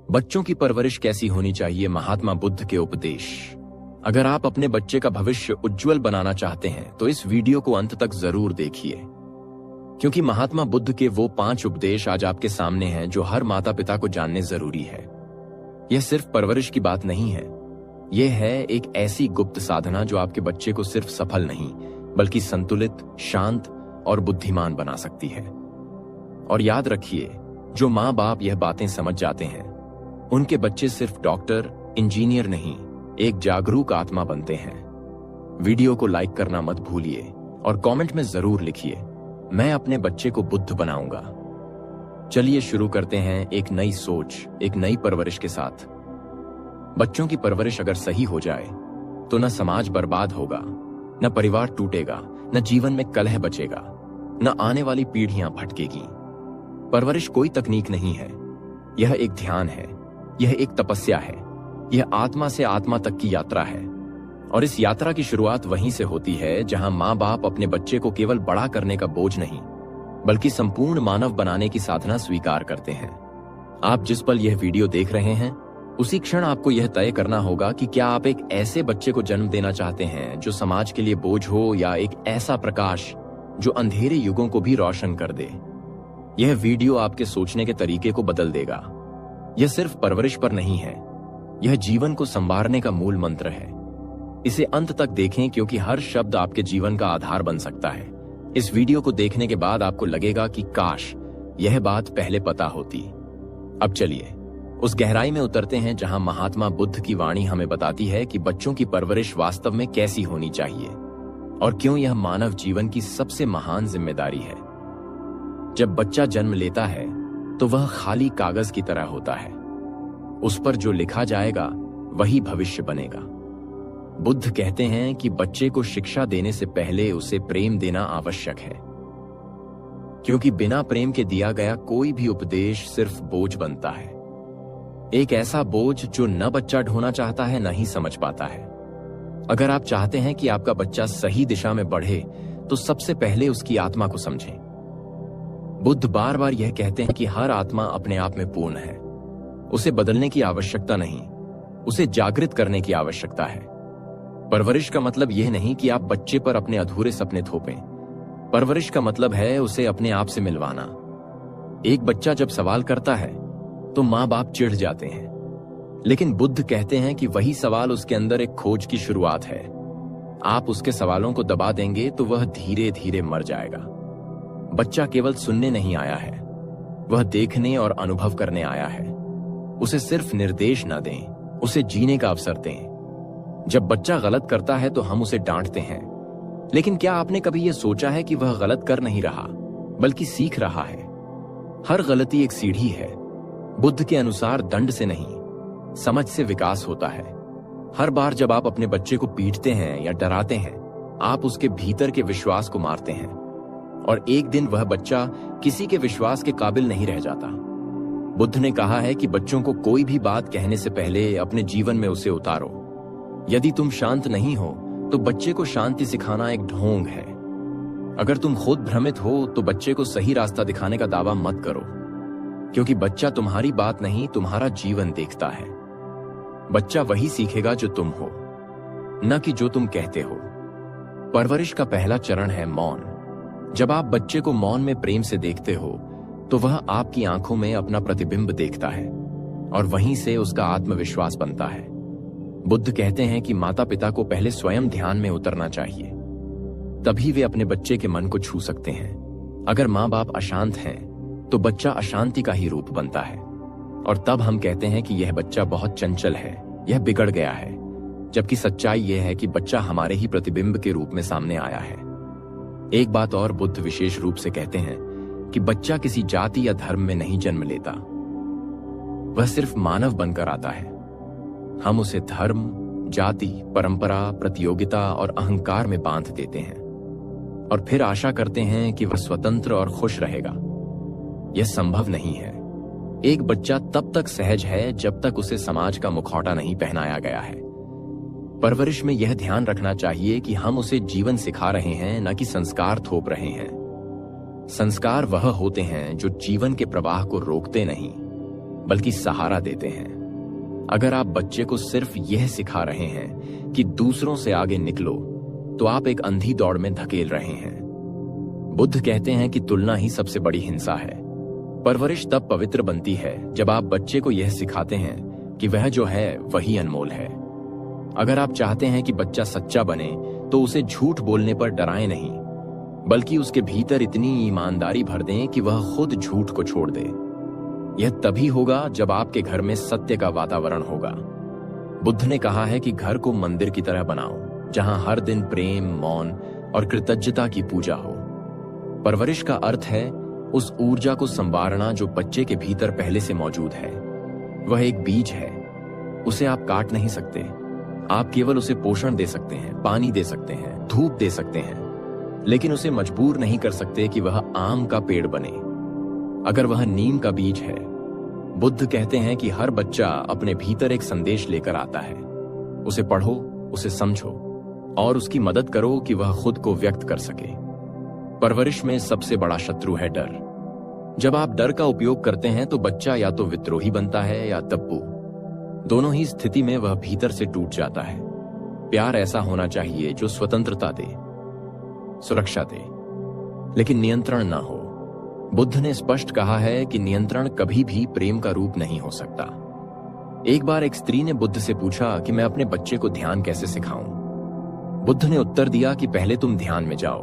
बच्चों की परवरिश कैसी होनी चाहिए, महात्मा बुद्ध के उपदेश। अगर आप अपने बच्चे का भविष्य उज्जवल बनाना चाहते हैं तो इस वीडियो को अंत तक जरूर देखिए, क्योंकि महात्मा बुद्ध के वो 5 उपदेश आज आपके सामने हैं जो हर माता पिता को जानने जरूरी है। यह सिर्फ परवरिश की बात नहीं है, यह है एक ऐसी गुप्त साधना जो आपके बच्चे को सिर्फ सफल नहीं बल्कि संतुलित, शांत और बुद्धिमान बना सकती है। और याद रखिए, जो माँ बाप यह बातें समझ जाते हैं उनके बच्चे सिर्फ डॉक्टर, इंजीनियर नहीं, एक जागरूक आत्मा बनते हैं। वीडियो को लाइक करना मत भूलिए और कमेंट में जरूर लिखिए, मैं अपने बच्चे को बुद्ध बनाऊंगा। चलिए शुरू करते हैं एक नई सोच, एक नई परवरिश के साथ। बच्चों की परवरिश अगर सही हो जाए तो न समाज बर्बाद होगा, न परिवार टूटेगा, न जीवन में कलह बचेगा, न आने वाली पीढ़ियां भटकेगी। परवरिश कोई तकनीक नहीं है, यह एक ध्यान है, यह एक तपस्या है, यह आत्मा से आत्मा तक की यात्रा है। और इस यात्रा की शुरुआत वहीं से होती है जहां माँ बाप अपने बच्चे को केवल बड़ा करने का बोझ नहीं बल्कि संपूर्ण मानव बनाने की साधना स्वीकार करते हैं। आप जिस पल यह वीडियो देख रहे हैं उसी क्षण आपको यह तय करना होगा कि क्या आप एक ऐसे बच्चे को जन्म देना चाहते हैं जो समाज के लिए बोझ हो, या एक ऐसा प्रकाश जो अंधेरे युगों को भी रोशन कर दे। यह वीडियो आपके सोचने के तरीके को बदल देगा। यह सिर्फ परवरिश पर नहीं है, यह जीवन को संवारने का मूल मंत्र है। इसे अंत तक देखें, क्योंकि हर शब्द आपके जीवन का आधार बन सकता है। इस वीडियो को देखने के बाद आपको लगेगा कि काश यह बात पहले पता होती। अब चलिए उस गहराई में उतरते हैं जहां महात्मा बुद्ध की वाणी हमें बताती है कि बच्चों की परवरिश वास्तव में कैसी होनी चाहिए और क्यों यह मानव जीवन की सबसे महान जिम्मेदारी है। जब बच्चा जन्म लेता है तो वह खाली कागज की तरह होता है, उस पर जो लिखा जाएगा वही भविष्य बनेगा। बुद्ध कहते हैं कि बच्चे को शिक्षा देने से पहले उसे प्रेम देना आवश्यक है, क्योंकि बिना प्रेम के दिया गया कोई भी उपदेश सिर्फ बोझ बनता है। एक ऐसा बोझ जो न बच्चा ढोना चाहता है न ही समझ पाता है। अगर आप चाहते हैं कि आपका बच्चा सही दिशा में बढ़े तो सबसे पहले उसकी आत्मा को समझें। बुद्ध बार बार यह कहते हैं कि हर आत्मा अपने आप में पूर्ण है, उसे बदलने की आवश्यकता नहीं, उसे जागृत करने की आवश्यकता है। परवरिश का मतलब यह नहीं कि आप बच्चे पर अपने अधूरे सपने थोपें। परवरिश का मतलब है उसे अपने आप से मिलवाना। एक बच्चा जब सवाल करता है तो माँ बाप चिढ़ जाते हैं, लेकिन बुद्ध कहते हैं कि वही सवाल उसके अंदर एक खोज की शुरुआत है। आप उसके सवालों को दबा देंगे तो वह धीरे धीरे मर जाएगा। बच्चा केवल सुनने नहीं आया है, वह देखने और अनुभव करने आया है। उसे सिर्फ निर्देश न दें, उसे जीने का अवसर दें। जब बच्चा गलत करता है तो हम उसे डांटते हैं, लेकिन क्या आपने कभी यह सोचा है कि वह गलत कर नहीं रहा बल्कि सीख रहा है? हर गलती एक सीढ़ी है। बुद्ध के अनुसार दंड से नहीं, समझ से विकास होता है। हर बार जब आप अपने बच्चे को पीटते हैं या डराते हैं, आप उसके भीतर के विश्वास को मारते हैं, और एक दिन वह बच्चा किसी के विश्वास के काबिल नहीं रह जाता। बुद्ध ने कहा है कि बच्चों को कोई भी बात कहने से पहले अपने जीवन में उसे उतारो। यदि तुम शांत नहीं हो तो बच्चे को शांति सिखाना एक ढोंग है। अगर तुम खुद भ्रमित हो तो बच्चे को सही रास्ता दिखाने का दावा मत करो, क्योंकि बच्चा तुम्हारी बात नहीं, तुम्हारा जीवन देखता है। बच्चा वही सीखेगा जो तुम हो, न कि जो तुम कहते हो। परवरिश का पहला चरण है मौन। जब आप बच्चे को मौन में प्रेम से देखते हो तो वह आपकी आंखों में अपना प्रतिबिंब देखता है, और वहीं से उसका आत्मविश्वास बनता है। बुद्ध कहते हैं कि माता पिता को पहले स्वयं ध्यान में उतरना चाहिए, तभी वे अपने बच्चे के मन को छू सकते हैं। अगर माँ बाप अशांत हैं तो बच्चा अशांति का ही रूप बनता है, और तब हम कहते हैं कि यह बच्चा बहुत चंचल है, यह बिगड़ गया है, जबकि सच्चाई यह है कि बच्चा हमारे ही प्रतिबिंब के रूप में सामने आया है। एक बात और बुद्ध विशेष रूप से कहते हैं कि बच्चा किसी जाति या धर्म में नहीं जन्म लेता, वह सिर्फ मानव बनकर आता है। हम उसे धर्म, जाति, परंपरा, प्रतियोगिता और अहंकार में बांध देते हैं, और फिर आशा करते हैं कि वह स्वतंत्र और खुश रहेगा। यह संभव नहीं है। एक बच्चा तब तक सहज है जब तक उसे समाज का मुखौटा नहीं पहनाया गया है। परवरिश में यह ध्यान रखना चाहिए कि हम उसे जीवन सिखा रहे हैं, न कि संस्कार थोप रहे हैं। संस्कार वह होते हैं जो जीवन के प्रवाह को रोकते नहीं बल्कि सहारा देते हैं। अगर आप बच्चे को सिर्फ यह सिखा रहे हैं कि दूसरों से आगे निकलो, तो आप एक अंधी दौड़ में धकेल रहे हैं। बुद्ध कहते हैं कि तुलना ही सबसे बड़ी हिंसा है। परवरिश तब पवित्र बनती है जब आप बच्चे को यह सिखाते हैं कि वह जो है वही अनमोल है। अगर आप चाहते हैं कि बच्चा सच्चा बने, तो उसे झूठ बोलने पर डराएं नहीं, बल्कि उसके भीतर इतनी ईमानदारी भर दें कि वह खुद झूठ को छोड़ दे। यह तभी होगा जब आपके घर में सत्य का वातावरण होगा। बुद्ध ने कहा है कि घर को मंदिर की तरह बनाओ, जहां हर दिन प्रेम, मौन और कृतज्ञता की पूजा हो। परवरिश का अर्थ है उस ऊर्जा को संवारना जो बच्चे के भीतर पहले से मौजूद है। वह एक बीज है, उसे आप काट नहीं सकते। आप केवल उसे पोषण दे सकते हैं, पानी दे सकते हैं, धूप दे सकते हैं, लेकिन उसे मजबूर नहीं कर सकते कि वह आम का पेड़ बने अगर वह नीम का बीज है। बुद्ध कहते हैं कि हर बच्चा अपने भीतर एक संदेश लेकर आता है। उसे पढ़ो, उसे समझो और उसकी मदद करो कि वह खुद को व्यक्त कर सके। परवरिश में सबसे बड़ा शत्रु है डर। जब आप डर का उपयोग करते हैं तो बच्चा या तो विद्रोही बनता है या तब्बू। दोनों ही स्थिति में वह भीतर से टूट जाता है। प्यार ऐसा होना चाहिए जो स्वतंत्रता दे, सुरक्षा दे, लेकिन नियंत्रण ना हो। बुद्ध ने स्पष्ट कहा है कि नियंत्रण कभी भी प्रेम का रूप नहीं हो सकता। एक बार एक स्त्री ने बुद्ध से पूछा कि मैं अपने बच्चे को ध्यान कैसे सिखाऊं। बुद्ध ने उत्तर दिया कि पहले तुम ध्यान में जाओ,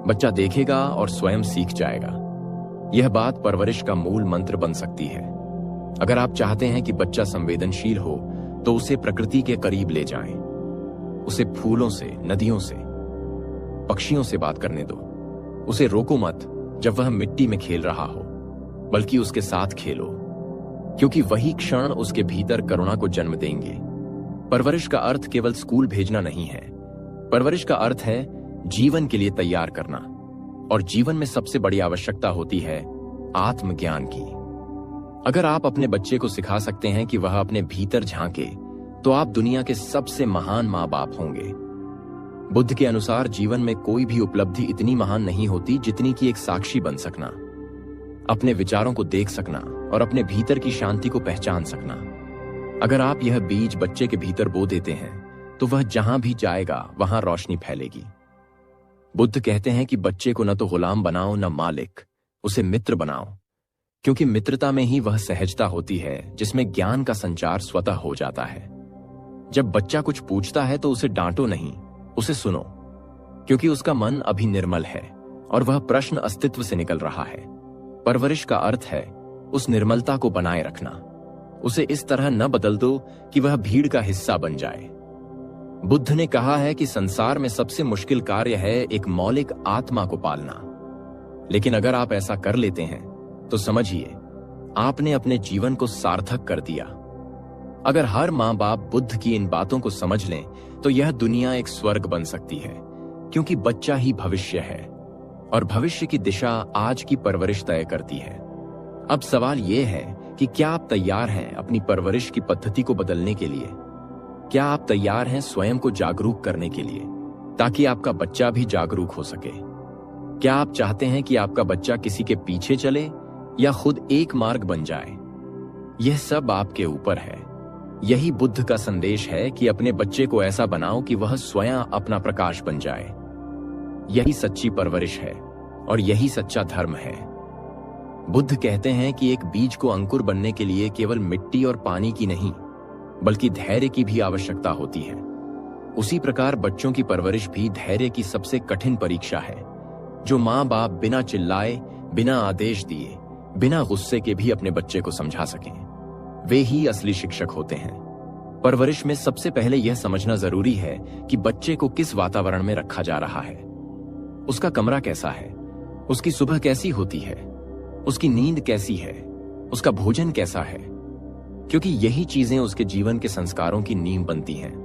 बच्चा देखेगा और स्वयं सीख जाएगा। यह बात परवरिश का मूल मंत्र बन सकती है। अगर आप चाहते हैं कि बच्चा संवेदनशील हो, तो उसे प्रकृति के करीब ले जाएं। उसे फूलों से, नदियों से, पक्षियों से बात करने दो। उसे रोको मत जब वह मिट्टी में खेल रहा हो, बल्कि उसके साथ खेलो, क्योंकि वही क्षण उसके भीतर करुणा को जन्म देंगे। परवरिश का अर्थ केवल स्कूल भेजना नहीं है। परवरिश का अर्थ है जीवन के लिए तैयार करना, और जीवन में सबसे बड़ी आवश्यकता होती है आत्मज्ञान की। अगर आप अपने बच्चे को सिखा सकते हैं कि वह अपने भीतर झांके, तो आप दुनिया के सबसे महान माँ बाप होंगे। बुद्ध के अनुसार जीवन में कोई भी उपलब्धि इतनी महान नहीं होती जितनी कि एक साक्षी बन सकना, अपने विचारों को देख सकना और अपने भीतर की शांति को पहचान सकना। अगर आप यह बीज बच्चे के भीतर बो देते हैं, तो वह जहां भी जाएगा वहां रोशनी फैलेगी। बुद्ध कहते हैं कि बच्चे को न तो गुलाम बनाओ न मालिक, उसे मित्र बनाओ, क्योंकि मित्रता में ही वह सहजता होती है जिसमें ज्ञान का संचार स्वतः हो जाता है। जब बच्चा कुछ पूछता है तो उसे डांटो नहीं, उसे सुनो, क्योंकि उसका मन अभी निर्मल है और वह प्रश्न अस्तित्व से निकल रहा है। परवरिश का अर्थ है उस निर्मलता को बनाए रखना। उसे इस तरह न बदल दो कि वह भीड़ का हिस्सा बन जाए। बुद्ध ने कहा है कि संसार में सबसे मुश्किल कार्य है एक मौलिक आत्मा को पालना, लेकिन अगर आप ऐसा कर लेते हैं तो समझिए आपने अपने जीवन को सार्थक कर दिया। अगर हर माँ बाप बुद्ध की इन बातों को समझ लें, तो यह दुनिया एक स्वर्ग बन सकती है, क्योंकि बच्चा ही भविष्य है और भविष्य की दिशा आज की परवरिश तय करती है। अब सवाल यह है कि क्या आप तैयार हैं अपनी परवरिश की पद्धति को बदलने के लिए? क्या आप तैयार हैं स्वयं को जागरूक करने के लिए, ताकि आपका बच्चा भी जागरूक हो सके? क्या आप चाहते हैं कि आपका बच्चा किसी के पीछे चले या खुद एक मार्ग बन जाए? यह सब आपके ऊपर है। यही बुद्ध का संदेश है कि अपने बच्चे को ऐसा बनाओ कि वह स्वयं अपना प्रकाश बन जाए। यही सच्ची परवरिश है और यही सच्चा धर्म है। बुद्ध कहते हैं कि एक बीज को अंकुर बनने के लिए केवल मिट्टी और पानी की नहीं, बल्कि धैर्य की भी आवश्यकता होती है। उसी प्रकार बच्चों की परवरिश भी धैर्य की सबसे कठिन परीक्षा है। जो माँ बाप बिना चिल्लाए, बिना आदेश दिए, बिना गुस्से के भी अपने बच्चे को समझा सकें, वे ही असली शिक्षक होते हैं। परवरिश में सबसे पहले यह समझना जरूरी है कि बच्चे को किस वातावरण में रखा जा रहा है। उसका कमरा कैसा है, उसकी सुबह कैसी होती है, उसकी नींद कैसी है, उसका भोजन कैसा है, क्योंकि यही चीजें उसके जीवन के संस्कारों की नींव बनती हैं।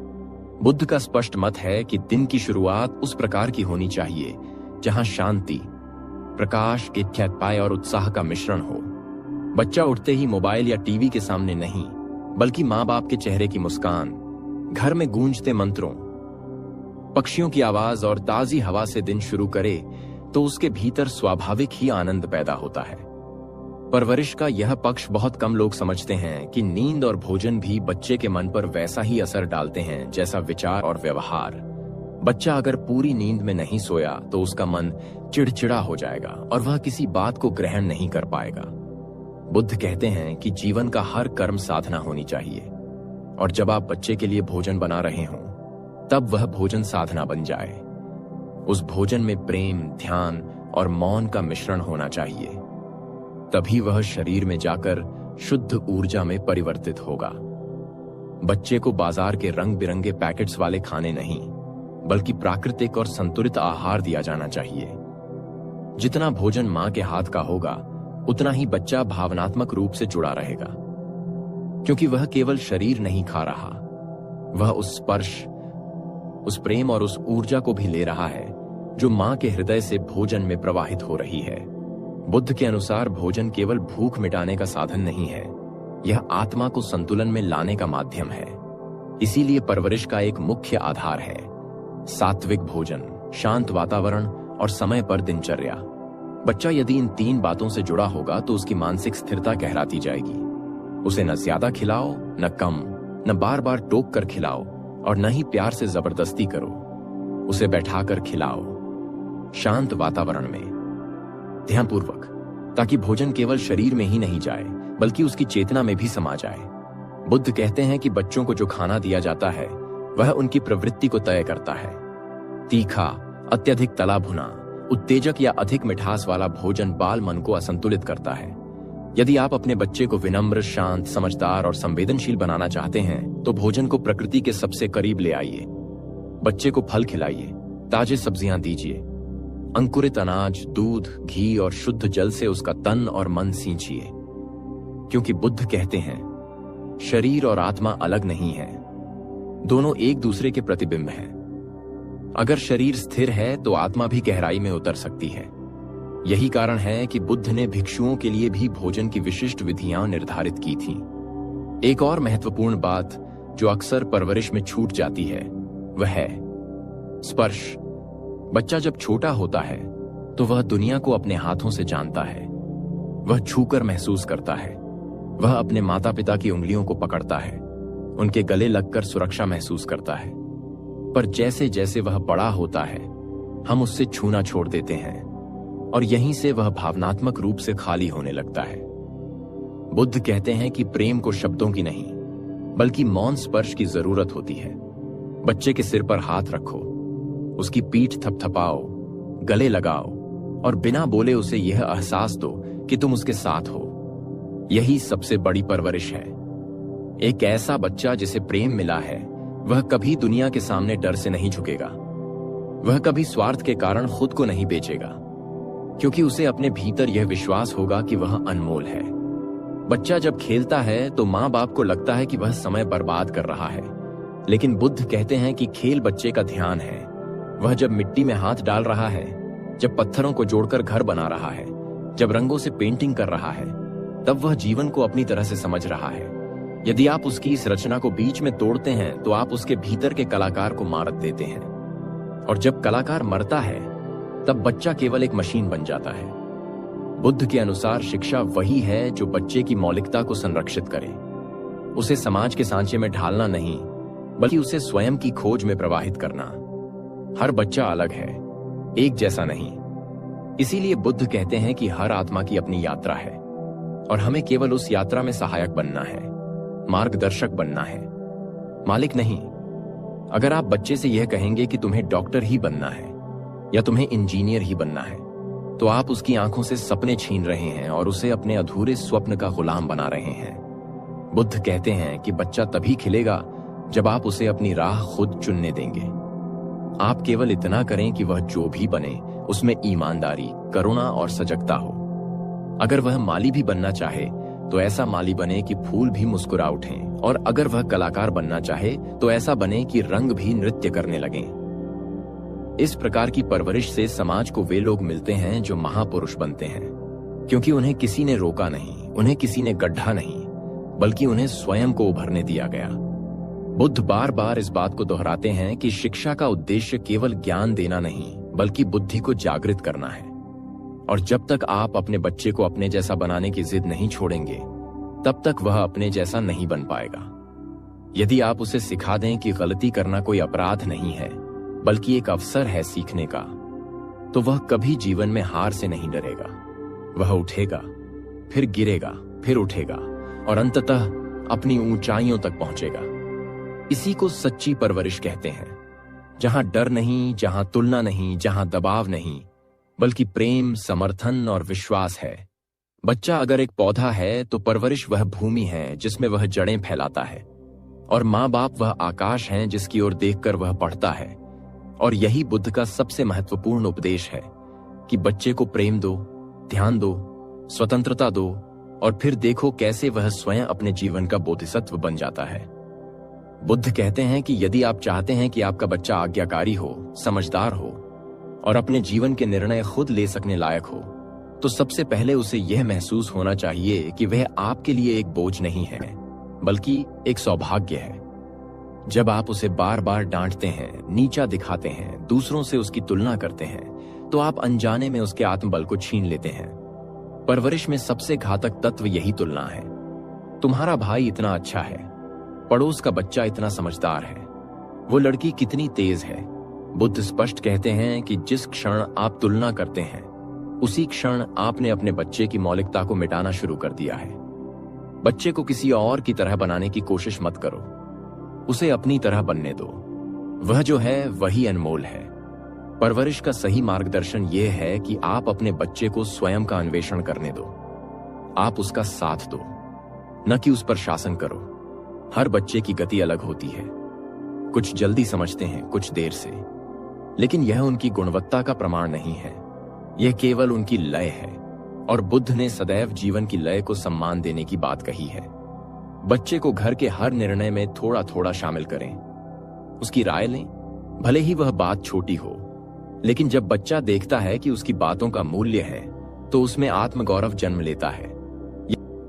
बुद्ध का स्पष्ट मत है कि दिन की शुरुआत उस प्रकार की होनी चाहिए जहां शांति, प्रकाश, इच्छा और उत्साह का मिश्रण हो। बच्चा उठते ही मोबाइल या टीवी के सामने नहीं, बल्कि माँ बाप के चेहरे की मुस्कान, घर में गूंजते मंत्रों, पक्षियों की आवाज और ताजी हवा से दिन शुरू करे, तो उसके भीतर स्वाभाविक ही आनंद पैदा होता है। परवरिश का यह पक्ष बहुत कम लोग समझते हैं कि नींद और भोजन भी बच्चे के मन पर वैसा ही असर डालते हैं जैसा विचार और व्यवहार। बच्चा अगर पूरी नींद में नहीं सोया तो उसका मन चिड़चिड़ा हो जाएगा और वह किसी बात को ग्रहण नहीं कर पाएगा। बुद्ध कहते हैं कि जीवन का हर कर्म साधना होनी चाहिए, और जब आप बच्चे के लिए भोजन बना रहे हों तब वह भोजन साधना बन जाए। उस भोजन में प्रेम, ध्यान और मौन का मिश्रण होना चाहिए, तभी वह शरीर में जाकर शुद्ध ऊर्जा में परिवर्तित होगा। बच्चे को बाजार के रंग बिरंगे पैकेट्स वाले खाने नहीं, बल्कि प्राकृतिक और संतुलित आहार दिया जाना चाहिए। जितना भोजन मां के हाथ का होगा उतना ही बच्चा भावनात्मक रूप से जुड़ा रहेगा, क्योंकि वह केवल शरीर नहीं खा रहा, वह उस स्पर्श, उस प्रेम और उस ऊर्जा को भी ले रहा है जो मां के हृदय से भोजन में प्रवाहित हो रही है। बुद्ध के अनुसार भोजन केवल भूख मिटाने का साधन नहीं है, यह आत्मा को संतुलन में लाने का माध्यम है। इसीलिए परवरिश का एक मुख्य आधार है सात्विक भोजन, शांत वातावरण और समय पर दिनचर्या। बच्चा यदि इन 3 बातों से जुड़ा होगा तो उसकी मानसिक स्थिरता गहराती जाएगी। उसे न ज्यादा खिलाओ, न कम, न बार बार टोक कर खिलाओ और न ही प्यार से जबरदस्ती करो। उसे बैठाकर खिलाओ, शांत वातावरण में, ध्यानपूर्वक, ताकि भोजन केवल शरीर में ही नहीं जाए बल्कि उसकी चेतना में भी समा जाए। बुद्ध कहते हैं कि बच्चों को जो खाना दिया जाता है वह उनकी प्रवृत्ति को तय करता है। तीखा, अत्यधिक तला भुना, उत्तेजक या अधिक मिठास वाला भोजन बाल मन को असंतुलित करता है। यदि आप अपने बच्चे को विनम्र, शांत, समझदार और संवेदनशील बनाना चाहते हैं तो भोजन को प्रकृति के सबसे करीब ले आइए। बच्चे को फल खिलाइए, ताजे सब्जियां दीजिए, अंकुरित अनाज, दूध, घी और शुद्ध जल से उसका तन और मन सींचिए, क्योंकि बुद्ध कहते हैं शरीर और आत्मा अलग नहीं है, दोनों एक दूसरे के प्रतिबिंब हैं। अगर शरीर स्थिर है तो आत्मा भी गहराई में उतर सकती है। यही कारण है कि बुद्ध ने भिक्षुओं के लिए भी भोजन की विशिष्ट विधियां निर्धारित की थीं। एक और महत्वपूर्ण बात जो अक्सर परवरिश में छूट जाती है वह है स्पर्श। बच्चा जब छोटा होता है तो वह दुनिया को अपने हाथों से जानता है, वह छूकर महसूस करता है, वह अपने माता पिता की उंगलियों को पकड़ता है, उनके गले लगकर सुरक्षा महसूस करता है। पर जैसे जैसे वह बड़ा होता है हम उससे छूना छोड़ देते हैं और यहीं से वह भावनात्मक रूप से खाली होने लगता है। बुद्ध कहते हैं कि प्रेम को शब्दों की नहीं बल्कि मौन स्पर्श की जरूरत होती है। बच्चे के सिर पर हाथ रखो, उसकी पीठ थपथपाओ, गले लगाओ और बिना बोले उसे यह एहसास दो कि तुम उसके साथ हो। यही सबसे बड़ी परवरिश है। एक ऐसा बच्चा जिसे प्रेम मिला है वह कभी दुनिया के सामने डर से नहीं झुकेगा, वह कभी स्वार्थ के कारण खुद को नहीं बेचेगा, क्योंकि उसे अपने भीतर यह विश्वास होगा कि वह अनमोल है। बच्चा जब खेलता है तो माँ बाप को लगता है कि वह समय बर्बाद कर रहा है, लेकिन बुद्ध कहते हैं कि खेल बच्चे का ध्यान है। वह जब मिट्टी में हाथ डाल रहा है, जब पत्थरों को जोड़कर घर बना रहा है, जब रंगों से पेंटिंग कर रहा है, तब वह जीवन को अपनी तरह से समझ रहा है। यदि आप उसकी इस रचना को बीच में तोड़ते हैं तो आप उसके भीतर के कलाकार को मार देते हैं, और जब कलाकार मरता है तब बच्चा केवल एक मशीन बन जाता है। बुद्ध के अनुसार शिक्षा वही है जो बच्चे की मौलिकता को संरक्षित करे, उसे समाज के सांचे में ढालना नहीं बल्कि उसे स्वयं की खोज में प्रवाहित करना। हर बच्चा अलग है, एक जैसा नहीं। इसीलिए बुद्ध कहते हैं कि हर आत्मा की अपनी यात्रा है और हमें केवल उस यात्रा में सहायक बनना है, मार्गदर्शक बनना है, मालिक नहीं। अगर आप बच्चे से यह कहेंगे कि तुम्हें डॉक्टर ही बनना है या तुम्हें इंजीनियर ही बनना है, तो आप उसकी आंखों से सपने छीन रहे हैं और उसे अपने अधूरे स्वप्न का गुलाम बना रहे हैं। बुद्ध कहते हैं कि बच्चा तभी खिलेगा जब आप उसे अपनी राह खुद चुनने देंगे। आप केवल इतना करें कि वह जो भी बने उसमें ईमानदारी, करुणा और सजगता हो। अगर वह माली भी बनना चाहे तो ऐसा माली बने कि फूल भी मुस्कुरा उठें, और अगर वह कलाकार बनना चाहे तो ऐसा बने कि रंग भी नृत्य करने लगें। इस प्रकार की परवरिश से समाज को वे लोग मिलते हैं जो महापुरुष बनते हैं, क्योंकि उन्हें किसी ने रोका नहीं, उन्हें किसी ने गड्ढा नहीं, बल्कि उन्हें स्वयं को उभरने दिया गया। बुद्ध बार बार इस बात को दोहराते हैं कि शिक्षा का उद्देश्य केवल ज्ञान देना नहीं बल्कि बुद्धि को जागृत करना है। और जब तक आप अपने बच्चे को अपने जैसा बनाने की जिद नहीं छोड़ेंगे, तब तक वह अपने जैसा नहीं बन पाएगा। यदि आप उसे सिखा दें कि गलती करना कोई अपराध नहीं है, बल्कि एक अवसर है सीखने का, तो वह कभी जीवन में हार से नहीं डरेगा। वह उठेगा, फिर गिरेगा, फिर उठेगा और अंततः अपनी ऊंचाइयों तक पहुंचेगा। इसी को सच्ची परवरिश कहते हैं, जहां डर नहीं, जहां तुलना नहीं, जहां दबाव नहीं, बल्कि प्रेम, समर्थन और विश्वास है। बच्चा अगर एक पौधा है तो परवरिश वह भूमि है जिसमें वह जड़ें फैलाता है, और माँ बाप वह आकाश हैं जिसकी ओर देखकर वह पढ़ता है। और यही बुद्ध का सबसे महत्वपूर्ण उपदेश है कि बच्चे को प्रेम दो, ध्यान दो, स्वतंत्रता दो, और फिर देखो कैसे वह स्वयं अपने जीवन का बोधिसत्व बन जाता है। बुद्ध कहते हैं कि यदि आप चाहते हैं कि आपका बच्चा आज्ञाकारी हो, समझदार हो और अपने जीवन के निर्णय खुद ले सकने लायक हो, तो सबसे पहले उसे यह महसूस होना चाहिए कि वह आपके लिए एक बोझ नहीं है, बल्कि एक सौभाग्य है। जब आप उसे बार बार डांटते हैं, नीचा दिखाते हैं, दूसरों से उसकी तुलना करते हैं, तो आप अनजाने में उसके आत्मबल को छीन लेते हैं। परवरिश में सबसे घातक तत्व यही तुलना है। तुम्हारा भाई इतना अच्छा है, पड़ोस का बच्चा इतना समझदार है, वो लड़की कितनी तेज है। बुद्ध स्पष्ट कहते हैं कि जिस क्षण आप तुलना करते हैं, उसी क्षण आपने अपने बच्चे की मौलिकता को मिटाना शुरू कर दिया है। बच्चे को किसी और की तरह बनाने की कोशिश मत करो, उसे अपनी तरह बनने दो। वह जो है वही अनमोल है। परवरिश का सही मार्गदर्शन यह है कि आप अपने बच्चे को स्वयं का अन्वेषण करने दो। आप उसका साथ दो, न कि उस पर शासन करो। हर बच्चे की गति अलग होती है, कुछ जल्दी समझते हैं, कुछ देर से, लेकिन यह उनकी गुणवत्ता का प्रमाण नहीं है, यह केवल उनकी लय है। और बुद्ध ने सदैव जीवन की लय को सम्मान देने की बात कही है। बच्चे को घर के हर निर्णय में थोड़ा थोड़ा शामिल करें, उसकी राय लें, भले ही वह बात छोटी हो। लेकिन जब बच्चा देखता है कि उसकी बातों का मूल्य है, तो उसमें आत्मगौरव जन्म लेता है।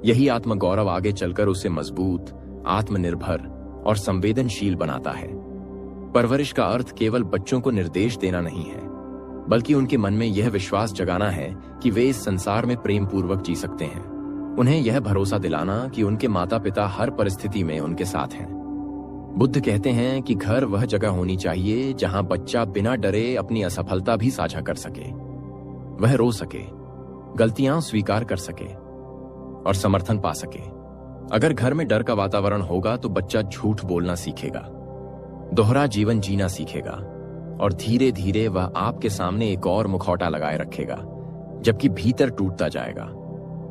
यही आत्मगौरव आगे चलकर उसे मजबूत, आत्मनिर्भर और संवेदनशील बनाता है। परवरिश का अर्थ केवल बच्चों को निर्देश देना नहीं है, बल्कि उनके मन में यह विश्वास जगाना है कि वे इस संसार में प्रेम पूर्वक जी सकते हैं। उन्हें यह भरोसा दिलाना कि उनके माता पिता हर परिस्थिति में उनके साथ हैं। बुद्ध कहते हैं कि घर वह जगह होनी चाहिए जहां बच्चा बिना डरे अपनी असफलता भी साझा कर सके, वह रो सके, गलतियां स्वीकार कर सके और समर्थन पा सके। अगर घर में डर का वातावरण होगा तो बच्चा झूठ बोलना सीखेगा, दोहरा जीवन जीना सीखेगा और धीरे धीरे वह आपके सामने एक और मुखौटा लगाए रखेगा, जबकि भीतर टूटता जाएगा।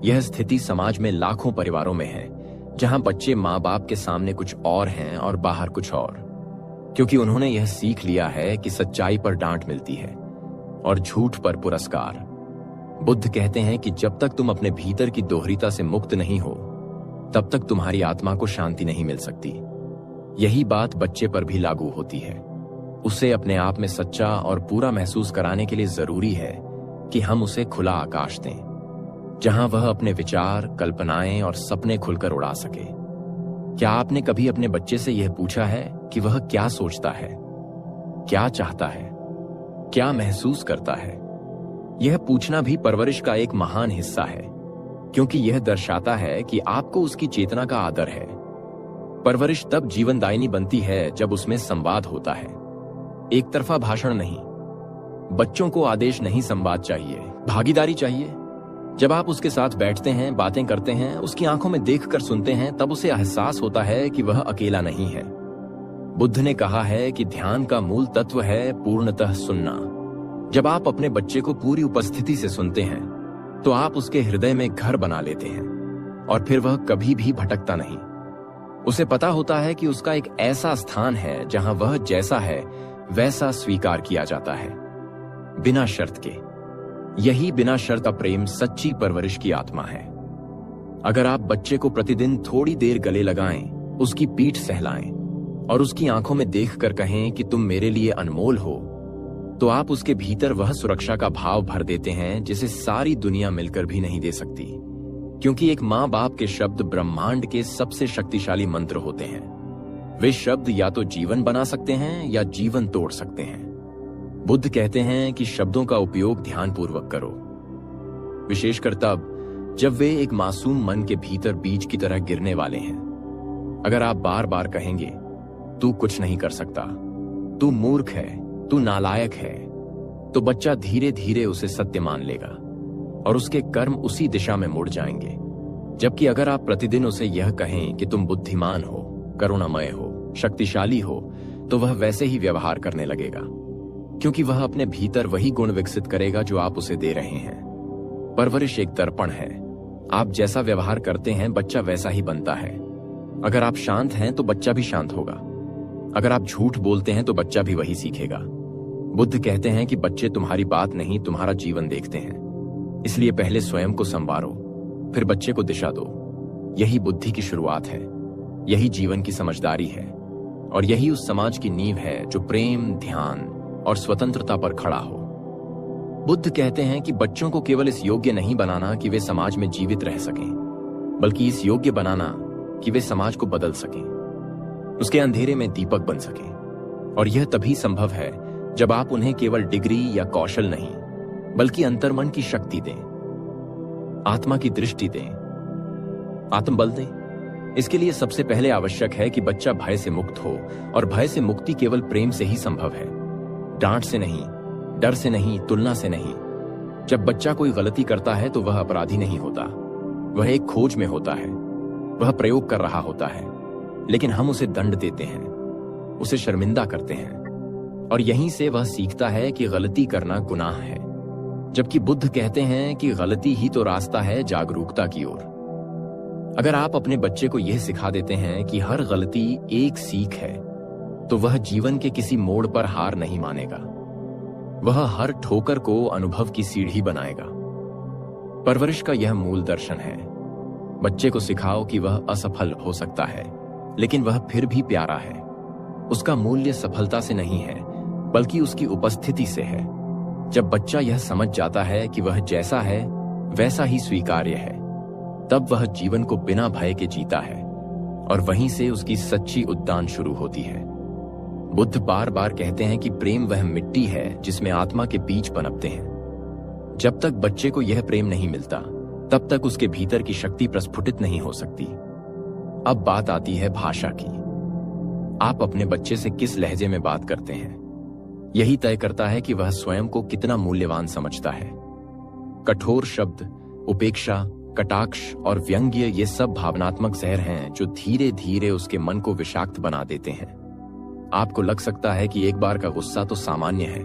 यह स्थिति समाज में लाखों परिवारों में है, जहां बच्चे माँ बाप के सामने कुछ और हैं और बाहर कुछ और, क्योंकि उन्होंने यह सीख लिया है कि सच्चाई पर डांट मिलती है और झूठ पर पुरस्कार। बुद्ध कहते हैं कि जब तक तुम अपने भीतर की दोहरीता से मुक्त नहीं हो, तब तक तुम्हारी आत्मा को शांति नहीं मिल सकती। यही बात बच्चे पर भी लागू होती है। उसे अपने आप में सच्चा और पूरा महसूस कराने के लिए जरूरी है कि हम उसे खुला आकाश दें, जहां वह अपने विचार, कल्पनाएं और सपने खुलकर उड़ा सके। क्या आपने कभी अपने बच्चे से यह पूछा है कि वह क्या सोचता है, क्या चाहता है, क्या महसूस करता है? यह पूछना भी परवरिश का एक महान हिस्सा है, क्योंकि यह दर्शाता है कि आपको उसकी चेतना का आदर है। परवरिश तब जीवनदायिनी बनती है जब उसमें संवाद होता है, एक तरफा भाषण नहीं। बच्चों को आदेश नहीं, संवाद चाहिए, भागीदारी चाहिए। जब आप उसके साथ बैठते हैं, बातें करते हैं, उसकी आंखों में देखकर सुनते हैं, तब उसे एहसास होता है कि वह अकेला नहीं है। बुद्ध ने कहा है कि ध्यान का मूल तत्व है पूर्णतः सुनना। जब आप अपने बच्चे को पूरी उपस्थिति से सुनते हैं, तो आप उसके हृदय में घर बना लेते हैं और फिर वह कभी भी भटकता नहीं। उसे पता होता है कि उसका एक ऐसा स्थान है जहां वह जैसा है वैसा स्वीकार किया जाता है, बिना शर्त के। यही बिना शर्त का प्रेम सच्ची परवरिश की आत्मा है। अगर आप बच्चे को प्रतिदिन थोड़ी देर गले लगाएं, उसकी पीठ सहलाएं और उसकी आंखों में देखकर कहें कि तुम मेरे लिए अनमोल हो, तो आप उसके भीतर वह सुरक्षा का भाव भर देते हैं जिसे सारी दुनिया मिलकर भी नहीं दे सकती। क्योंकि एक माँ बाप के शब्द ब्रह्मांड के सबसे शक्तिशाली मंत्र होते हैं। वे शब्द या तो जीवन बना सकते हैं या जीवन तोड़ सकते हैं। बुद्ध कहते हैं कि शब्दों का उपयोग ध्यानपूर्वक करो। विशेषकर तब जब वे एक मासूम मन के भीतर बीज की तरह गिरने वाले हैं। अगर आप बार बार कहेंगे, तू कुछ नहीं कर सकता, तू मूर्ख है, तू नालायक है, तो बच्चा धीरे धीरे उसे सत्य मान लेगा और उसके कर्म उसी दिशा में मुड़ जाएंगे। जबकि अगर आप प्रतिदिन उसे यह कहें कि तुम बुद्धिमान हो, करुणामय हो, शक्तिशाली हो, तो वह वैसे ही व्यवहार करने लगेगा, क्योंकि वह अपने भीतर वही गुण विकसित करेगा जो आप उसे दे रहे हैं। परवरिश एक दर्पण है। आप जैसा व्यवहार करते हैं बच्चा वैसा ही बनता है। अगर आप शांत हैं तो बच्चा भी शांत होगा। अगर आप झूठ बोलते हैं तो बच्चा भी वही सीखेगा। बुद्ध कहते हैं कि बच्चे तुम्हारी बात नहीं, तुम्हारा जीवन देखते हैं। इसलिए पहले स्वयं को संवारो, फिर बच्चे को दिशा दो। यही बुद्धि की शुरुआत है, यही जीवन की समझदारी है, और यही उस समाज की नींव है जो प्रेम, ध्यान और स्वतंत्रता पर खड़ा हो। बुद्ध कहते हैं कि बच्चों को केवल इस योग्य नहीं बनाना कि वे समाज में जीवित रह सकें, बल्कि इस योग्य बनाना कि वे समाज को बदल सकें, उसके अंधेरे में दीपक बन सकें। और यह तभी संभव है जब आप उन्हें केवल डिग्री या कौशल नहीं, बल्कि अंतर्मन की शक्ति दें, आत्मा की दृष्टि दें, आत्मबल दें। इसके लिए सबसे पहले आवश्यक है कि बच्चा भय से मुक्त हो, और भय से मुक्ति केवल प्रेम से ही संभव है, डांट से नहीं, डर से नहीं, तुलना से नहीं। जब बच्चा कोई गलती करता है तो वह अपराधी नहीं होता, वह एक खोज में होता है, वह प्रयोग कर रहा होता है, लेकिन हम उसे दंड देते हैं, उसे शर्मिंदा करते हैं, और यहीं से वह सीखता है कि गलती करना गुनाह है। जबकि बुद्ध कहते हैं कि गलती ही तो रास्ता है जागरूकता की ओर। अगर आप अपने बच्चे को यह सिखा देते हैं कि हर गलती एक सीख है, तो वह जीवन के किसी मोड़ पर हार नहीं मानेगा, वह हर ठोकर को अनुभव की सीढ़ी बनाएगा। परवरिश का यह मूल दर्शन है। बच्चे को सिखाओ कि वह असफल हो सकता है, लेकिन वह फिर भी प्यारा है। उसका मूल्य सफलता से नहीं है, बल्कि उसकी उपस्थिति से है। जब बच्चा यह समझ जाता है कि वह जैसा है वैसा ही स्वीकार्य है, तब वह जीवन को बिना भय के जीता है, और वहीं से उसकी सच्ची उद्यान शुरू होती है। बुद्ध बार बार कहते हैं कि प्रेम वह मिट्टी है जिसमें आत्मा के बीज पनपते हैं। जब तक बच्चे को यह प्रेम नहीं मिलता, तब तक उसके भीतर की शक्ति प्रस्फुटित नहीं हो सकती। अब बात आती है भाषा की। आप अपने बच्चे से किस लहजे में बात करते हैं, यही तय करता है कि वह स्वयं को कितना मूल्यवान समझता है। कठोर शब्द, उपेक्षा, कटाक्ष और व्यंग्य ये सब भावनात्मक जहर हैं जो धीरे धीरे उसके मन को विषाक्त बना देते हैं। आपको लग सकता है कि एक बार का गुस्सा तो सामान्य है,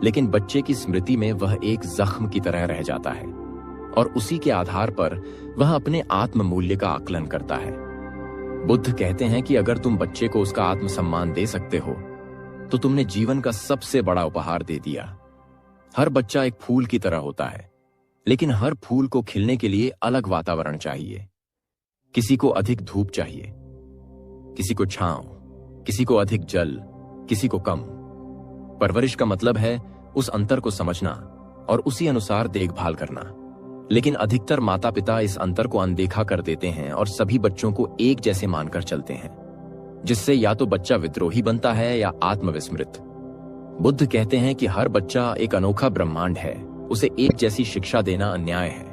लेकिन बच्चे की स्मृति में वह एक जख्म की तरह रह जाता है, और उसी के आधार पर वह अपने आत्म मूल्य का आकलन करता है। बुद्ध कहते हैं कि अगर तुम बच्चे को उसका आत्मसम्मान दे सकते हो, तो तुमने जीवन का सबसे बड़ा उपहार दे दिया। हर बच्चा एक फूल की तरह होता है, लेकिन हर फूल को खिलने के लिए अलग वातावरण चाहिए। किसी को अधिक धूप चाहिए, किसी को छांव, किसी को अधिक जल, किसी को कम। परवरिश का मतलब है उस अंतर को समझना और उसी अनुसार देखभाल करना। लेकिन अधिकतर माता पिता इस अंतर को अनदेखा कर देते हैं और सभी बच्चों को एक जैसे मानकर चलते हैं, जिससे या तो बच्चा विद्रोही बनता है या आत्मविस्मृत। बुद्ध कहते हैं कि हर बच्चा एक अनोखा ब्रह्मांड है, उसे एक जैसी शिक्षा देना अन्याय है।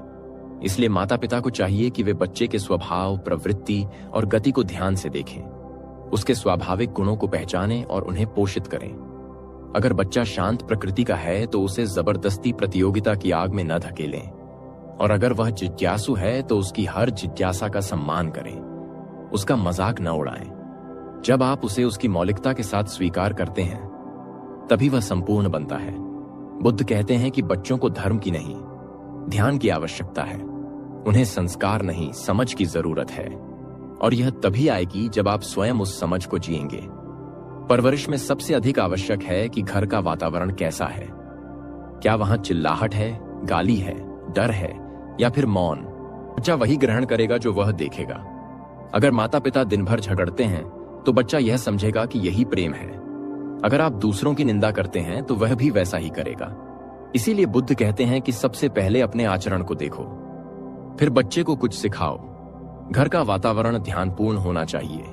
इसलिए माता पिता को चाहिए कि वे बच्चे के स्वभाव, प्रवृत्ति और गति को ध्यान से देखें, उसके स्वाभाविक गुणों को पहचानें और उन्हें पोषित करें। अगर बच्चा शांत प्रकृति का है तो उसे जबरदस्ती प्रतियोगिता की आग में न धकेलें, और अगर वह जिज्ञासु है तो उसकी हर जिज्ञासा का सम्मान करें, उसका मजाक न उड़ाएं। जब आप उसे उसकी मौलिकता के साथ स्वीकार करते हैं, तभी वह संपूर्ण बनता है। बुद्ध कहते हैं कि बच्चों को धर्म की नहीं, ध्यान की आवश्यकता है। उन्हें संस्कार नहीं, समझ की जरूरत है, और यह तभी आएगी जब आप स्वयं उस समझ को जिएंगे। परवरिश में सबसे अधिक आवश्यक है कि घर का वातावरण कैसा है। क्या वहां चिल्लाहट है, गाली है, डर है, या फिर मौन? बच्चा वही ग्रहण करेगा जो वह देखेगा। अगर माता पिता दिन भर झगड़ते हैं तो बच्चा यह समझेगा कि यही प्रेम है। अगर आप दूसरों की निंदा करते हैं तो वह भी वैसा ही करेगा। इसीलिए बुद्ध कहते हैं कि सबसे पहले अपने आचरण को देखो, फिर बच्चे को कुछ सिखाओ। घर का वातावरण ध्यानपूर्ण होना चाहिए।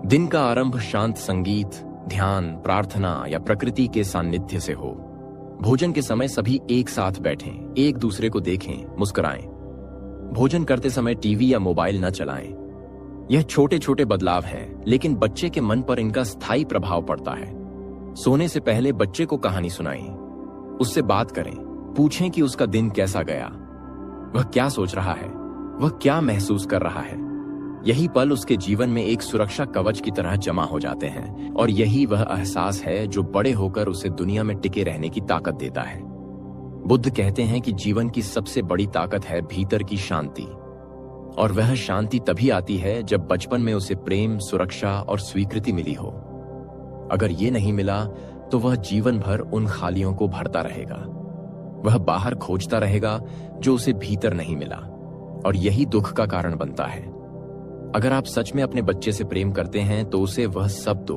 दिन का आरंभ शांत संगीत, ध्यान, प्रार्थना या प्रकृति के सान्निध्य से हो। भोजन के समय सभी एक साथ बैठें, एक दूसरे को देखें, मुस्कुराएं। भोजन करते समय टीवी या मोबाइल न चलाएं। यह छोटे छोटे बदलाव हैं, लेकिन बच्चे के मन पर इनका स्थायी प्रभाव पड़ता है। सोने से पहले बच्चे को कहानी सुनाएं, उससे बात करें, पूछें कि उसका दिन कैसा गया, वह क्या सोच रहा है, वह क्या महसूस कर रहा है। यही पल उसके जीवन में एक सुरक्षा कवच की तरह जमा हो जाते हैं, और यही वह एहसास है जो बड़े होकर उसे दुनिया में टिके रहने की ताकत देता है। बुद्ध कहते हैं कि जीवन की सबसे बड़ी ताकत है भीतर की शांति, और वह शांति तभी आती है जब बचपन में उसे प्रेम, सुरक्षा और स्वीकृति मिली हो। अगर ये नहीं मिला तो वह जीवन भर उन खालियों को भरता रहेगा। वह बाहर खोजता रहेगा जो उसे भीतर नहीं मिला, और यही दुख का कारण बनता है। अगर आप सच में अपने बच्चे से प्रेम करते हैं तो उसे वह सब दो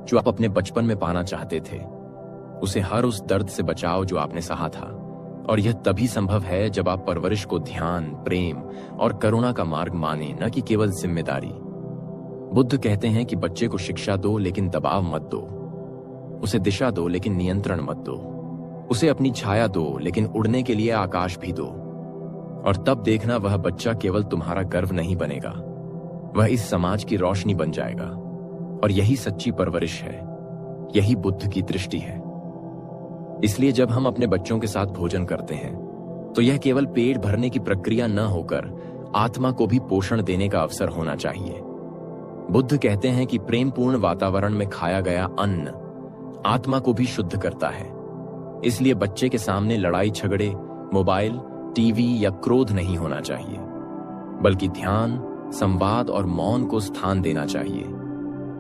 जो आप अपने बचपन में पाना चाहते थे। उसे हर उस दर्द से बचाओ जो आपने सहा था, और यह तभी संभव है जब आप परवरिश को ध्यान, प्रेम और करुणा का मार्ग माने, न कि केवल जिम्मेदारी। बुद्ध कहते हैं कि बच्चे को शिक्षा दो लेकिन दबाव मत दो, उसे दिशा दो लेकिन नियंत्रण मत दो, उसे अपनी छाया दो लेकिन उड़ने के लिए आकाश भी दो। और तब देखना वह बच्चा केवल तुम्हारा गर्व नहीं बनेगा, वह इस समाज की रोशनी बन जाएगा। और यही सच्ची परवरिश है, यही बुद्ध की दृष्टि है। इसलिए जब हम अपने बच्चों के साथ भोजन करते हैं तो यह केवल पेट भरने की प्रक्रिया न होकर आत्मा को भी पोषण देने का अवसर होना चाहिए। बुद्ध कहते हैं कि प्रेमपूर्ण वातावरण में खाया गया अन्न आत्मा को भी शुद्ध करता है। इसलिए बच्चे के सामने लड़ाई झगड़े, मोबाइल, टीवी या क्रोध नहीं होना चाहिए, बल्कि ध्यान, संवाद और मौन को स्थान देना चाहिए।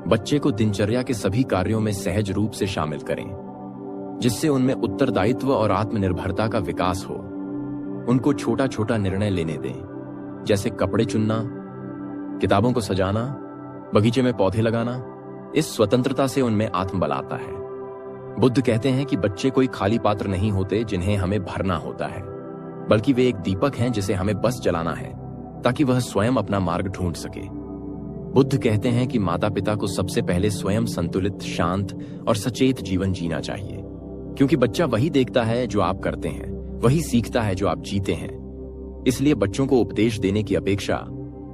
बच्चे को दिनचर्या के सभी कार्यों में सहज रूप से शामिल करें, जिससे उनमें उत्तरदायित्व और आत्मनिर्भरता का विकास हो। उनको छोटा छोटा निर्णय लेने दें, जैसे कपड़े चुनना, किताबों को सजाना, बगीचे में पौधे लगाना। इस स्वतंत्रता से उनमें आत्मबल आता है। बुद्ध कहते हैं कि बच्चे कोई खाली पात्र नहीं होते जिन्हें हमें भरना होता है, बल्कि वे एक दीपक हैं जिसे हमें बस जलाना है ताकि वह स्वयं अपना मार्ग ढूंढ सके। बुद्ध कहते हैं कि माता पिता को सबसे पहले स्वयं संतुलित, शांत और सचेत जीवन जीना चाहिए, क्योंकि बच्चा वही देखता है जो आप करते हैं, वही सीखता है जो आप जीते हैं। इसलिए बच्चों को उपदेश देने की अपेक्षा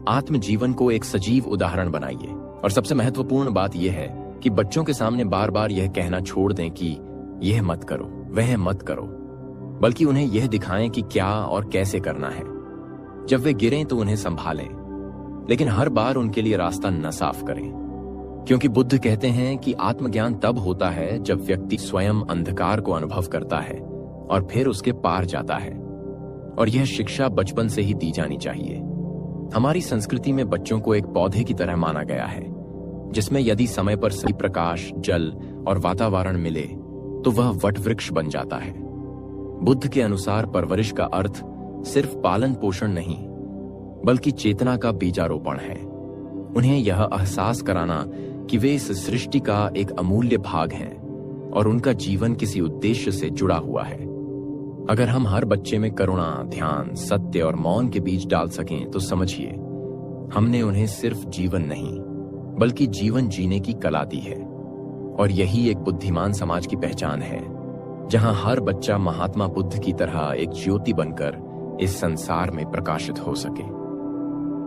आत्म जीवन को एक सजीव उदाहरण बनाइए। और सबसे महत्वपूर्ण बात यह है कि बच्चों के सामने बार बार यह कहना छोड़ दें कि यह मत करो, वह मत करो, बल्कि उन्हें यह दिखाएं कि क्या और कैसे करना है। जब वे गिरें तो उन्हें संभालें, लेकिन हर बार उनके लिए रास्ता न साफ करें, क्योंकि बुद्ध कहते हैं कि आत्मज्ञान तब होता है जब व्यक्ति स्वयं अंधकार को अनुभव करता है और फिर उसके पार जाता है। और यह शिक्षा बचपन से ही दी जानी चाहिए। हमारी संस्कृति में बच्चों को एक पौधे की तरह माना गया है, जिसमें यदि समय पर सही प्रकाश, जल और वातावरण मिले तो वह वटवृक्ष बन जाता है। बुद्ध के अनुसार परवरिश का अर्थ सिर्फ पालन पोषण नहीं, बल्कि चेतना का बीजारोपण है। उन्हें यह एहसास कराना कि वे इस सृष्टि का एक अमूल्य भाग हैं और उनका जीवन किसी उद्देश्य से जुड़ा हुआ है। अगर हम हर बच्चे में करुणा, ध्यान, सत्य और मौन के बीज डाल सकें तो समझिए हमने उन्हें सिर्फ जीवन नहीं बल्कि जीवन जीने की कला दी है। और यही एक बुद्धिमान समाज की पहचान है, जहां हर बच्चा महात्मा बुद्ध की तरह एक ज्योति बनकर इस संसार में प्रकाशित हो सके।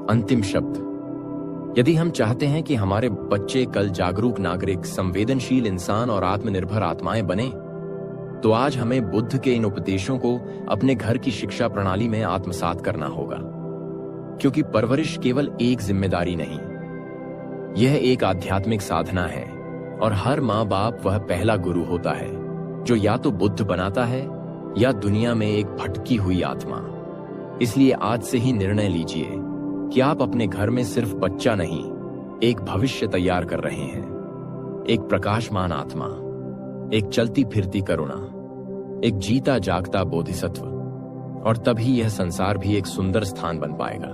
अंतिम शब्द, यदि हम चाहते हैं कि हमारे बच्चे कल जागरूक नागरिक, संवेदनशील इंसान और आत्मनिर्भर आत्माएं बने, तो आज हमें बुद्ध के इन उपदेशों को अपने घर की शिक्षा प्रणाली में आत्मसात करना होगा। क्योंकि परवरिश केवल एक जिम्मेदारी नहीं, यह एक आध्यात्मिक साधना है, और हर माँ बाप वह पहला गुरु होता है जो या तो बुद्ध बनाता है या दुनिया में एक भटकी हुई आत्मा। इसलिए आज से ही निर्णय लीजिए कि आप अपने घर में सिर्फ बच्चा नहीं, एक भविष्य तैयार कर रहे हैं। एक प्रकाशमान आत्मा, एक चलती फिरती करुणा, एक जीता जागता बोधिसत्व। और तभी यह संसार भी एक सुंदर स्थान बन पाएगा।